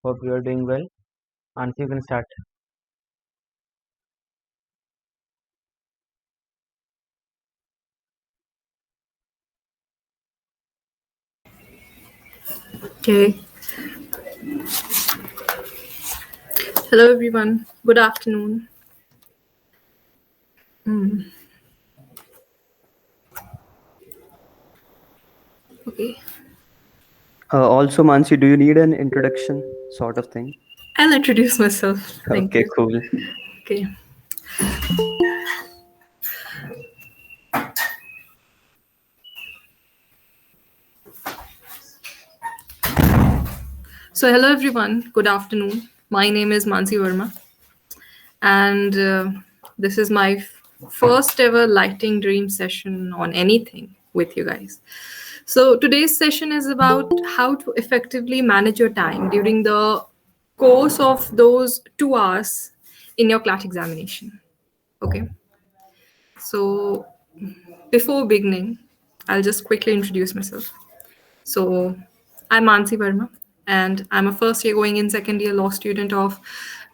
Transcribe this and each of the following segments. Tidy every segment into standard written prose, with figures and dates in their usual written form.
Hope you are doing well. And you can start. Okay. Hello, everyone. Good afternoon. Okay. Also, Mansi, do you need an introduction sort of thing? I'll introduce myself. Thank Okay, you. cool. Okay. So, hello, everyone. Good afternoon. My name is Mansi Verma, and this is my first ever lighting dream session on anything with you guys. So, today's session is about how to effectively manage your time during the course of those 2 hours in your CLAT examination. Okay. So, before beginning, I'll just quickly introduce myself. So, I'm Mansi Verma, and I'm a first year going in second year law student of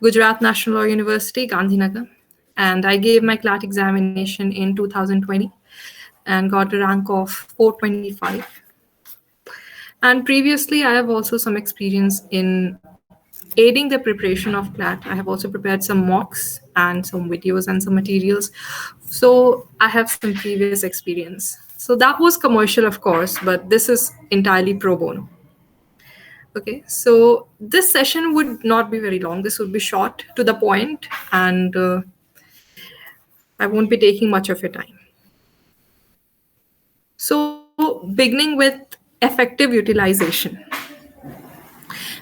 Gujarat National Law University, Gandhinagar. And I gave my CLAT examination in 2020 and got a rank of 425. And previously, I have also some experience in aiding the preparation of CLAT. I have also prepared some mocks and some videos and some materials. So I have some previous experience. So that was commercial, of course, but this is entirely pro bono. Okay, so this session would not be very long. This would be short to the point, and I won't be taking much of your time. So, beginning with effective utilization.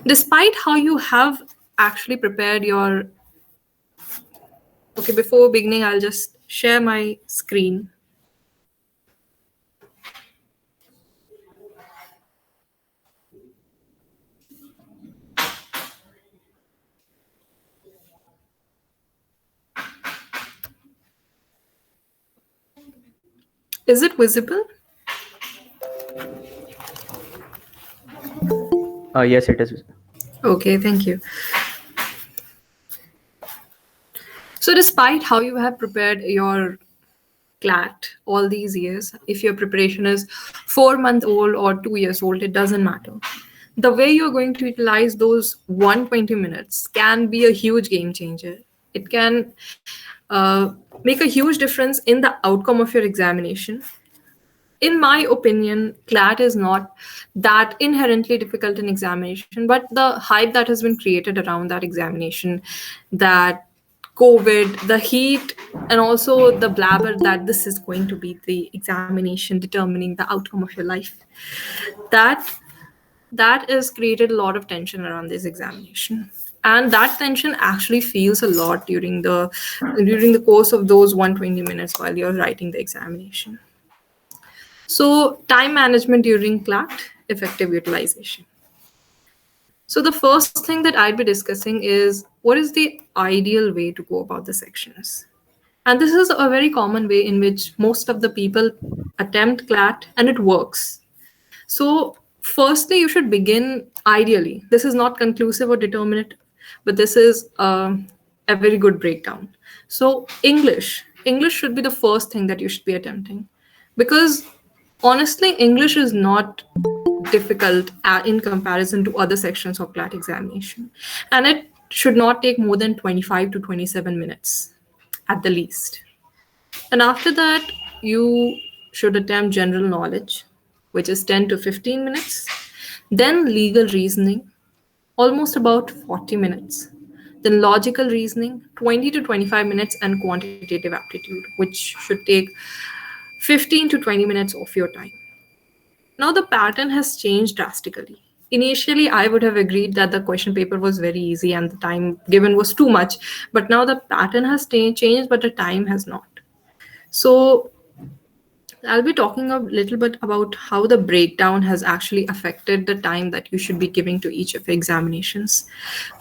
Despite how you have actually prepared your. Okay, before beginning, I'll just share my screen. Is it visible? Yes, it is. Okay, thank you. So, despite how you have prepared your CLAT all these years, if your preparation is 4 months old or 2 years old, it doesn't matter. The way you're going to utilize those 120 minutes can be a huge game changer. It can make a huge difference in the outcome of your examination. In my opinion, CLAT is not that inherently difficult in examination, but the hype that has been created around that examination, that COVID, the heat, and also the blabber that this is going to be the examination determining the outcome of your life, that that has created a lot of tension around this examination, and that tension actually feels a lot during the course of those 120 minutes while you're writing the examination. So, time management during CLAT, effective utilization. So, the first thing that I'd be discussing is what is the ideal way to go about the sections. And this is a very common way in which most of the people attempt CLAT and it works. So, firstly, you should begin ideally. This is not conclusive or determinative, but this is a very good breakdown. So, English should be the first thing that you should be attempting, because honestly, English is not difficult in comparison to other sections of CLAT examination, and it should not take more than 25 to 27 minutes at the least. And after that, you should attempt general knowledge, which is 10 to 15 minutes. Then legal reasoning, almost about 40 minutes. Then logical reasoning, 20 to 25 minutes, and quantitative aptitude, which should take 15 to 20 minutes of your time. Now the pattern has changed drastically. Initially, I would have agreed that the question paper was very easy and the time given was too much, but now the pattern has changed, but the time has not. So I'll be talking a little bit about how the breakdown has actually affected the time that you should be giving to each of your examinations,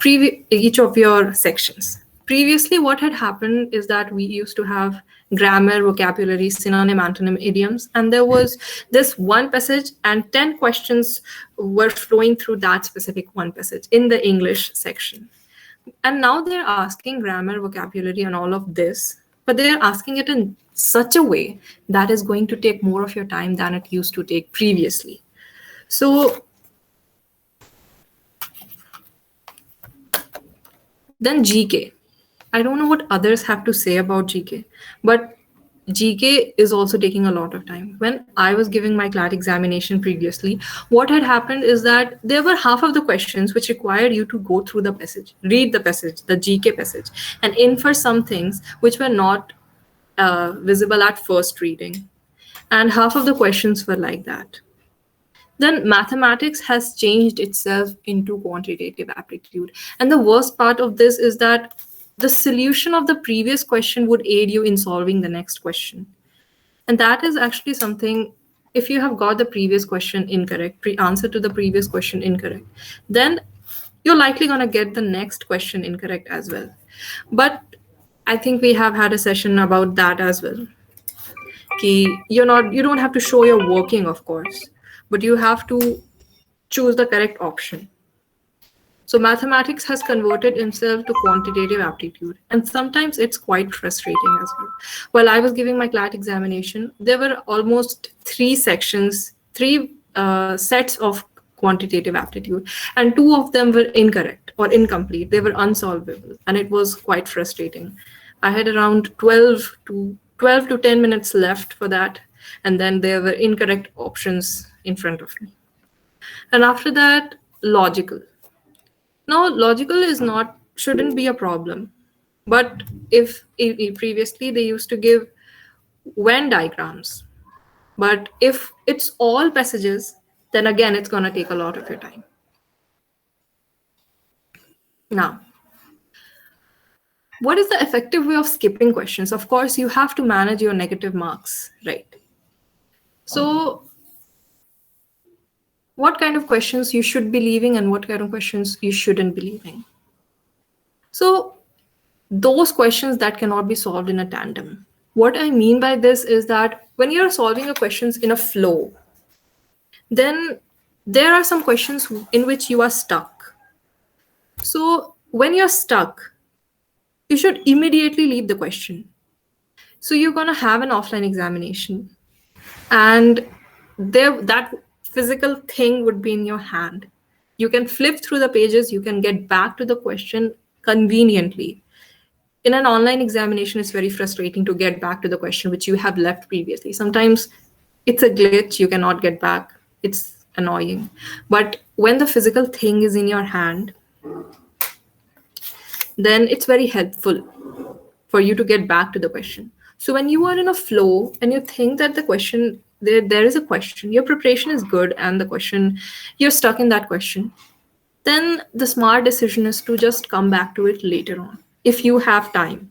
each of your sections. Previously, what had happened is that we used to have grammar, vocabulary, synonym, antonym, idioms, and there was this one passage, and 10 questions were flowing through that specific one passage in the English section. And now they're asking grammar, vocabulary, and all of this, but they're asking it in such a way that is going to take more of your time than it used to take previously. So then GK. I don't know what others have to say about GK, but GK is also taking a lot of time. When I was giving my CLAT examination previously, what had happened is that there were half of the questions which required you to go through the passage, read the passage, the GK passage, and infer some things which were not visible at first reading. And half of the questions were like that. Then mathematics has changed itself into quantitative aptitude. And the worst part of this is that the solution of the previous question would aid you in solving the next question. And that is actually something, if you have got the previous question incorrect, answer to the previous question incorrect, then you're likely going to get the next question incorrect as well. But I think we have had a session about that as well. You don't have to show your working, of course, but you have to choose the correct option. So mathematics has converted itself to quantitative aptitude, and sometimes it's quite frustrating as well. While I was giving my CLAT examination, there were almost three sections, three sets of quantitative aptitude, and two of them were incorrect or incomplete. They were unsolvable, and it was quite frustrating. I had around 12 to 10 minutes left for that, and then there were incorrect options in front of me. And after that, logical. Now, logical is not shouldn't be a problem, but if previously they used to give Venn diagrams, but if it's all passages, then again it's gonna take a lot of your time. Now, what is the effective way of skipping questions? Of course, you have to manage your negative marks, right? So, what kind of questions you should be leaving and what kind of questions you shouldn't be leaving? So, those questions that cannot be solved in a tandem. What I mean by this is that when you're solving a questions in a flow, then there are some questions in which you are stuck. So when you're stuck, you should immediately leave the question. So you're going to have an offline examination, and there that physical thing would be in your hand. You can flip through the pages, you can get back to the question conveniently. In an online examination, it's very frustrating to get back to the question which you have left previously. Sometimes it's a glitch, you cannot get back. It's annoying. But when the physical thing is in your hand, then it's very helpful for you to get back to the question. So when you are in a flow and you think that the question, there is a question, your preparation is good and the question, you're stuck in that question, then the smart decision is to just come back to it later on if you have time.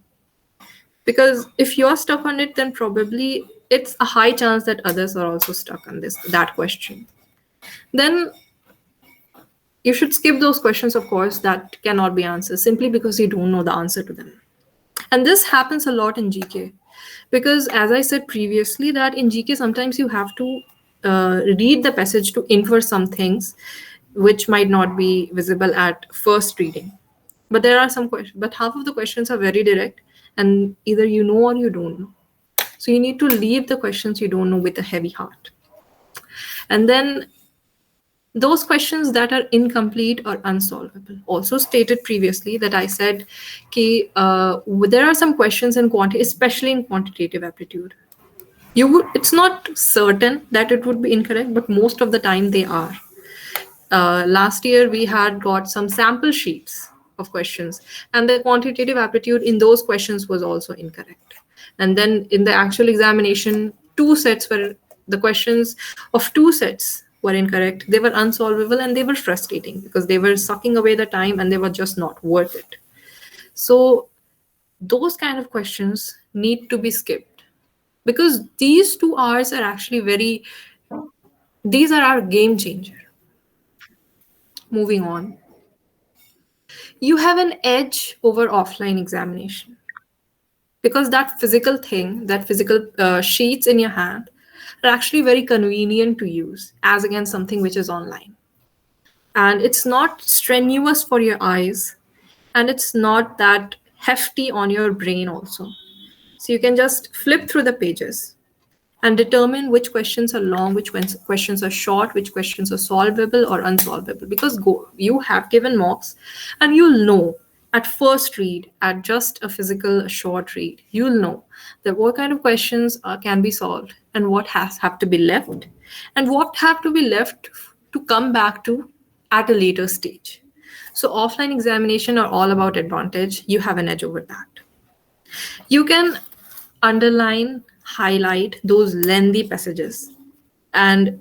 Because if you're stuck on it, then probably it's a high chance that others are also stuck on that question. Then you should skip those questions, of course, that cannot be answered simply because you don't know the answer to them. And this happens a lot in GK because, as I said previously, that in GK sometimes you have to read the passage to infer some things which might not be visible at first reading. But there are some questions, but half of the questions are very direct, and either you know or you don't know. So you need to leave the questions you don't know with a heavy heart. And then those questions that are incomplete or unsolvable. Also stated previously that I said there are some questions in especially in quantitative aptitude. It's not certain that it would be incorrect, but most of the time they are. Last year we had got some sample sheets of questions, and the quantitative aptitude in those questions was also incorrect. And then in the actual examination, the questions of two sets were incorrect. They were unsolvable and they were frustrating because they were sucking away the time and they were just not worth it. So those kind of questions need to be skipped because these 2 hours are actually these are our game changer. Moving on. you have an edge over offline examination because that physical thing, that physical sheets in your hand are actually very convenient to use as against something which is online. And it's not strenuous for your eyes, and it's not that hefty on your brain also. So you can just flip through the pages and determine which questions are long, which questions are short, which questions are solvable or unsolvable. Because you have given mocks, and you'll know at first read, at just a physical short read, you'll know that what kind of questions can be solved and what have to be left, and what have to be left to come back to at a later stage. So offline examination are all about advantage. You have an edge over that. You can underline, highlight those lengthy passages. And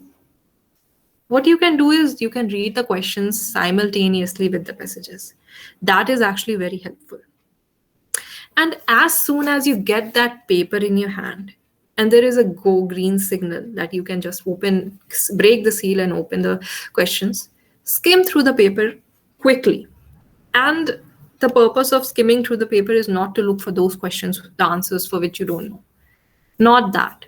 what you can do is you can read the questions simultaneously with the passages. That is actually very helpful. And as soon as you get that paper in your hand, and there is a go green signal that you can just break the seal and open the questions, skim through the paper quickly. And the purpose of skimming through the paper is not to look for those questions, the answers for which you don't know. Not that.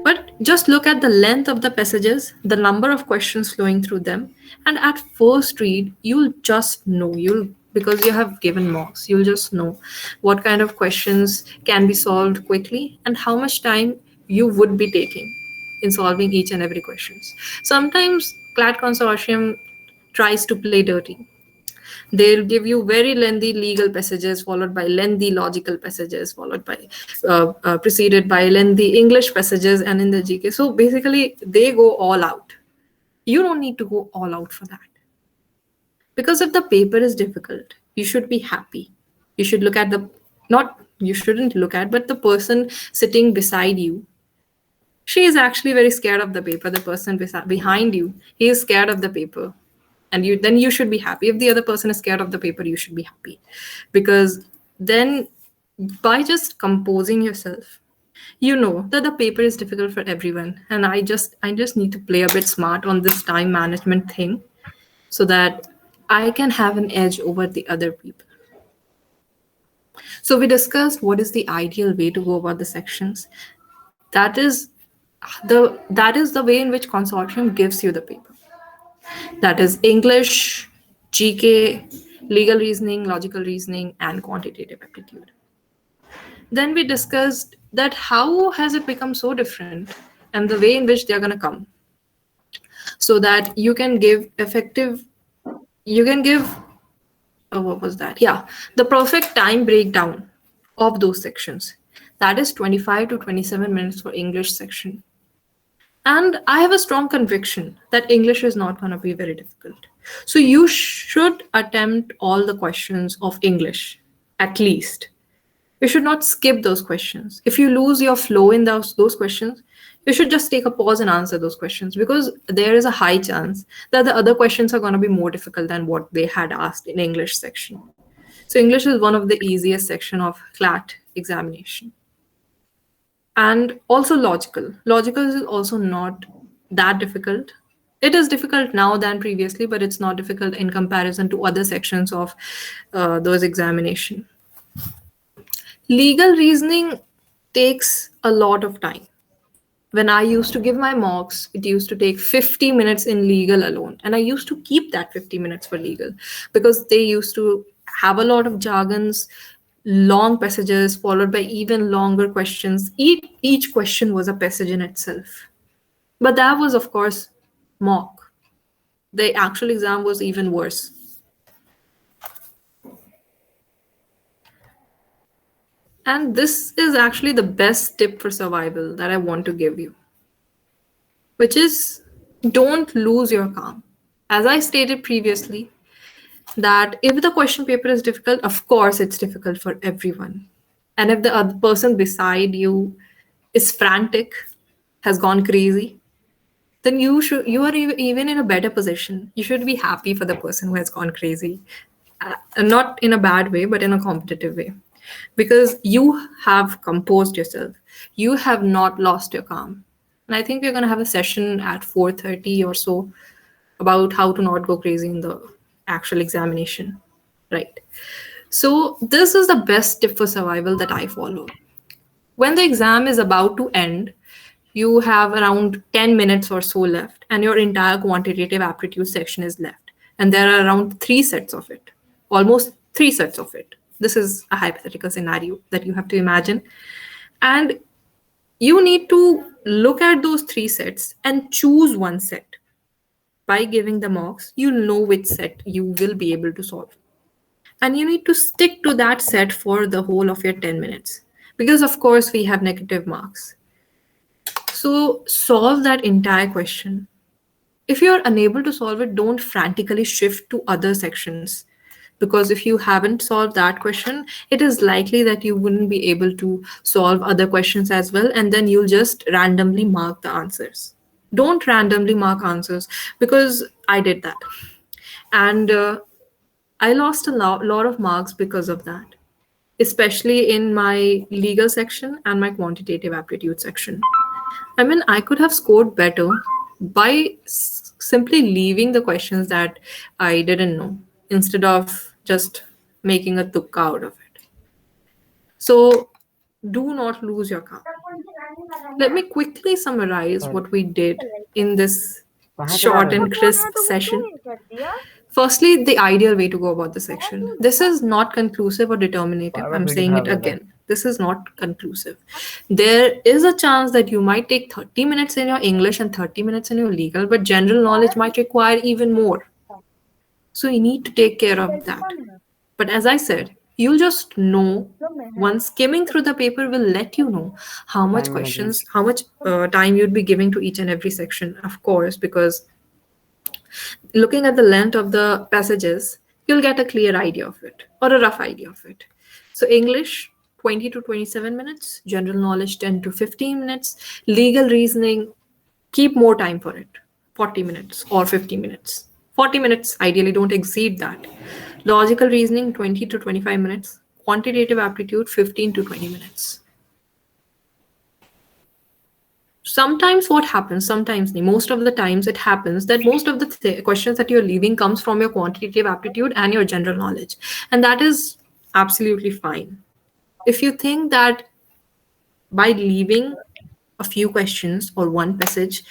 But just look at the length of the passages, the number of questions flowing through them, and at first read, you'll just know. Because you have given mocks, you'll just know what kind of questions can be solved quickly and how much time you would be taking in solving each and every questions. Sometimes Clat Consortium tries to play dirty. They'll give you very lengthy legal passages, followed by lengthy logical passages, followed by preceded by lengthy English passages, and in the GK. So basically, they go all out. You don't need to go all out for that. Because if the paper is difficult, you should be happy. You should look at not you shouldn't look at, but the person sitting beside you. She is actually very scared of the paper. The person behind you, he is scared of the paper, and you should be happy. If the other person is scared of the paper, you should be happy, because then by just composing yourself, you know that the paper is difficult for everyone, and I just need to play a bit smart on this time management thing so that I can have an edge over the other people. So we discussed what is the ideal way to go about the sections. That is the way in which consortium gives you the paper. That is English, GK, legal reasoning, logical reasoning, and quantitative aptitude. Then we discussed that how has it become so different and the way in which they're going to come, so that you can give what was that? Yeah, the perfect time breakdown of those sections. That is 25 to 27 minutes for English section. And I have a strong conviction that English is not going to be very difficult. So you should attempt all the questions of English, at least. You should not skip those questions. If you lose your flow in those questions, you should just take a pause and answer those questions, because there is a high chance that the other questions are going to be more difficult than what they had asked in English section. So English is one of the easiest section of Clat examination. And also logical. Logical is also not that difficult. It is difficult now than previously, but it's not difficult in comparison to other sections of those examination. Legal reasoning takes a lot of time. When I used to give my mocks, it used to take 50 minutes in legal alone. And I used to keep that 50 minutes for legal because they used to have a lot of jargons, long passages, followed by even longer questions. Each question was a passage in itself. But that was, of course, mock. The actual exam was even worse. And this is actually the best tip for survival that I want to give you, which is don't lose your calm. As I stated previously, that if the question paper is difficult, of course it's difficult for everyone. And if the other person beside you is frantic, has gone crazy, then you are even in a better position. You should be happy for the person who has gone crazy, not in a bad way, but in a competitive way, because you have composed yourself. You have not lost your calm. And I think we're going to have a session at 4:30 or so about how to not go crazy in the actual examination, right? So this is the best tip for survival that I follow. When the exam is about to end, you have around 10 minutes or so left, and your entire quantitative aptitude section is left. And there are around three sets of it, almost three sets of it. This is a hypothetical scenario that you have to imagine. And you need to look at those three sets and choose one set. By giving the marks, you'll know which set you will be able to solve. And you need to stick to that set for the whole of your 10 minutes. Because, of course, we have negative marks. So, solve that entire question. If you're unable to solve it, don't frantically shift to other sections. Because if you haven't solved that question, it is likely that you wouldn't be able to solve other questions as well. And then you'll just randomly mark the answers. Don't randomly mark answers, because I did that. And I lost a lot of marks because of that, especially in my legal section and my quantitative aptitude section. I mean, I could have scored better by simply leaving the questions that I didn't know instead of just making a tukka out of it. So do not lose your calm. Let me quickly summarize what we did in this कहाँ चला short रहे and हो? crisp session. Firstly, the ideal way to go about the section. This is not conclusive or determinative. बार-बार I'm video saying it खराब कर रहा है। again. This is not conclusive. There is a chance that you might take 30 minutes in your English and 30 minutes in your legal, but general knowledge might require even more. So you need to take care of that. But as I said, you'll just know, once skimming through the paper will let you know how much time management questions, how much time you'd be giving to each and every section, of course, because looking at the length of the passages, you'll get a clear idea of it or a rough idea of it. So, English, 20 to 27 minutes, general knowledge, 10 to 15 minutes, legal reasoning, keep more time for it, 40 minutes or 50 minutes. 40 minutes, ideally, don't exceed that. Logical reasoning, 20 to 25 minutes, quantitative aptitude, 15 to 20 minutes. Sometimes what happens, sometimes most of the times it happens that most of the questions that you're leaving comes from your quantitative aptitude and your general knowledge, and that is absolutely fine. If you think that by leaving a few questions or one passage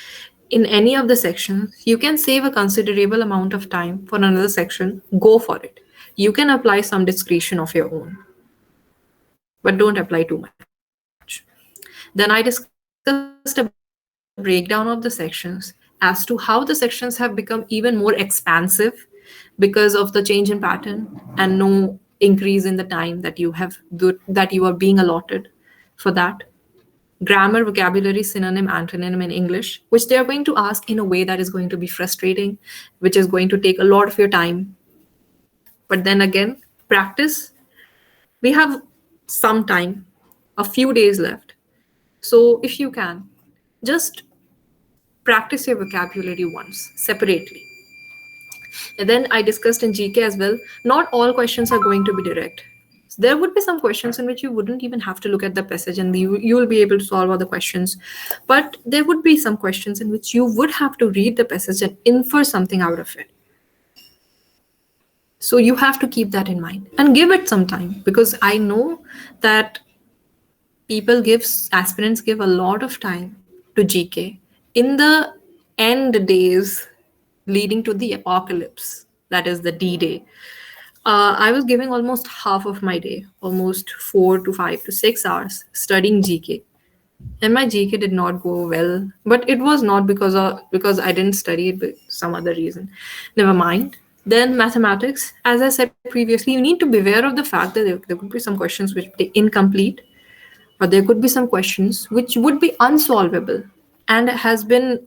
in any of the sections you can save a considerable amount of time for another section, go for it. You can apply some discretion of your own, but don't apply too much. Then I discussed a breakdown of the sections as to how the sections have become even more expansive because of the change in pattern and no increase in the time that you are being allotted for that. Grammar, vocabulary, synonym, antonym in English, which they are going to ask in a way that is going to be frustrating, which is going to take a lot of your time. But then again, practice. We have some time, a few days left. So if you can, just practice your vocabulary once separately. And then I discussed in GK as well, not all questions are going to be direct. There would be some questions in which you wouldn't even have to look at the passage and you will be able to solve all the questions. But there would be some questions in which you would have to read the passage and infer something out of it. So you have to keep that in mind and give it some time, because I know that aspirants give a lot of time to GK in the end days leading to the apocalypse, that is the D-Day. I was giving almost half of my day, almost 4 to 5 to 6 hours studying GK. And my GK did not go well, but it was not because I didn't study it, but some other reason. Never mind. Then mathematics, as I said previously, you need to be aware of the fact that there could be some questions which are incomplete, or there could be some questions which would be unsolvable and has been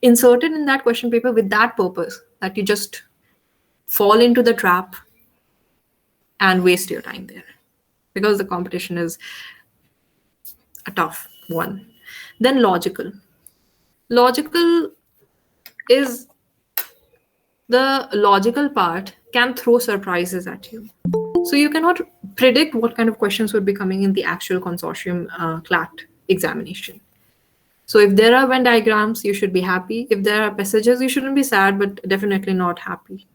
inserted in that question paper with that purpose that you just fall into the trap and waste your time there, because the competition is a tough one. Then logical is the logical part can throw surprises at you. So you cannot predict what kind of questions would be coming in the actual consortium Clat examination. So if there are Venn diagrams, you should be happy. If there are passages, you shouldn't be sad, but definitely not happy.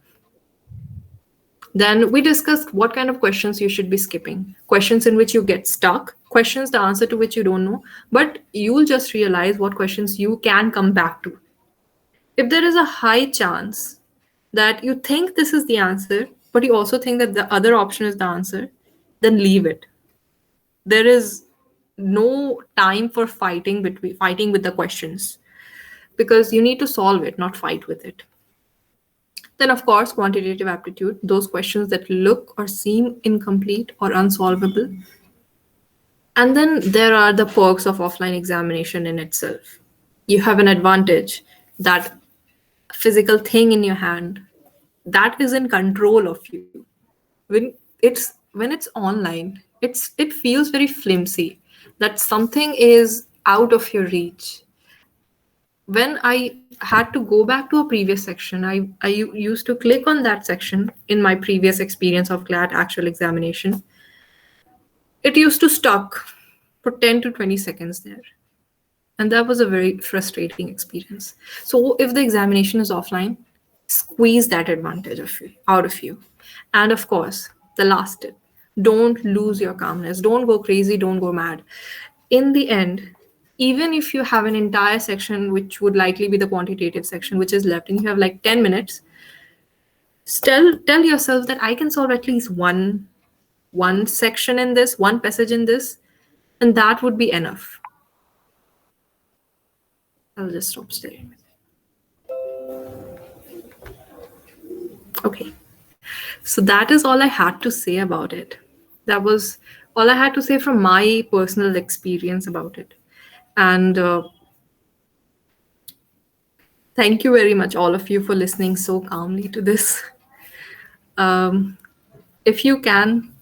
Then we discussed what kind of questions you should be skipping. Questions in which you get stuck, questions the answer to which you don't know, but you'll just realize what questions you can come back to. If there is a high chance that you think this is the answer, but you also think that the other option is the answer, then leave it. There is no time for fighting with the questions, because you need to solve it, not fight with it. Then, of course, quantitative aptitude, those questions that look or seem incomplete or unsolvable. And then there are the perks of offline examination in itself. You have an advantage, that physical thing in your hand that is in control of you. When it's online, it feels very flimsy, that something is out of your reach. When I had to go back to a previous section, I used to click on that section in my previous experience of Clat actual examination. It used to stuck for 10 to 20 seconds there. And that was a very frustrating experience. So if the examination is offline, squeeze that advantage out of you. And of course, the last tip, don't lose your calmness. Don't go crazy. Don't go mad. In the end, even if you have an entire section, which would likely be the quantitative section, which is left, and you have like 10 minutes, still tell yourself that I can solve at least one section in this, one passage in this, and that would be enough. I'll just stop staring. Okay. So that is all I had to say about it. That was all I had to say from my personal experience about it. And thank you very much, all of you, for listening so calmly to this. Um, if you can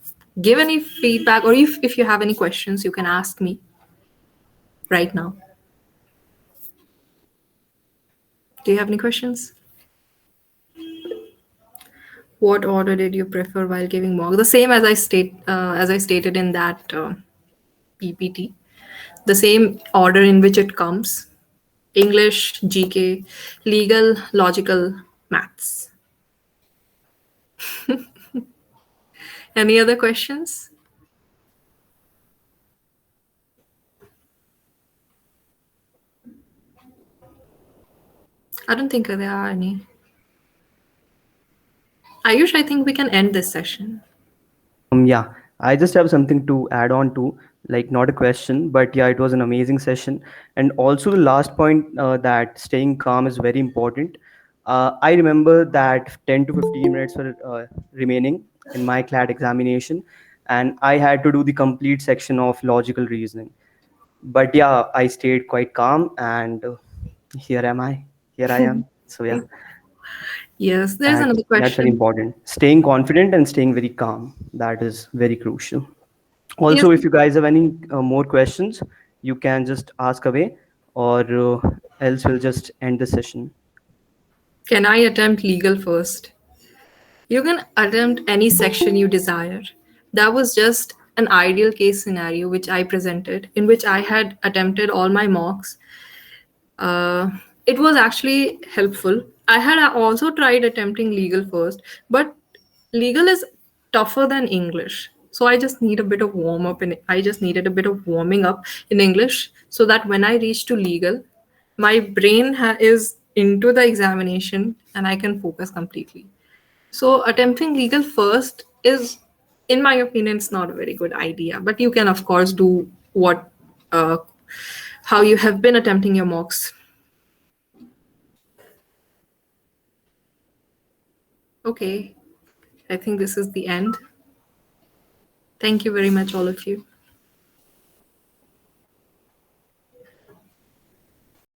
give any feedback, or if you have any questions, you can ask me right now. Do you have any questions? What order did you prefer while giving mock? The same as I stated in that PPT. The same order in which it comes: English, GK, legal, logical, maths. Any other questions? I don't think there are any. Ayush, I think we can end this session. Yeah, I just have something to add on to, like not a question, but yeah, it was an amazing session. And also the last point, that staying calm is very important. I remember that 10 to 15 minutes were remaining in my CLAT examination, and I had to do the complete section of logical reasoning. But yeah, I stayed quite calm, and here am I. Here I am. So yeah, Yes, there's another that's very question. important. Staying confident and staying very calm. That is very crucial. Yes, Also, if you guys have any more questions, you can just ask away, or else we'll just end the session. can I attempt legal first? You can attempt any section you desire. That was just an ideal case scenario which I presented, in which I had attempted all my mocks. It was actually helpful. I had also tried attempting legal first, but legal is tougher than English. So I just need a bit of warm up, and I just needed a bit of warming up in English, so that when I reach to legal, my brain is into the examination and I can focus completely. So attempting legal first is, in my opinion, it's not a very good idea. But you can, of course, do uh, how you have been attempting your mocks. Okay, I think this is the end. Thank you very much, all of you.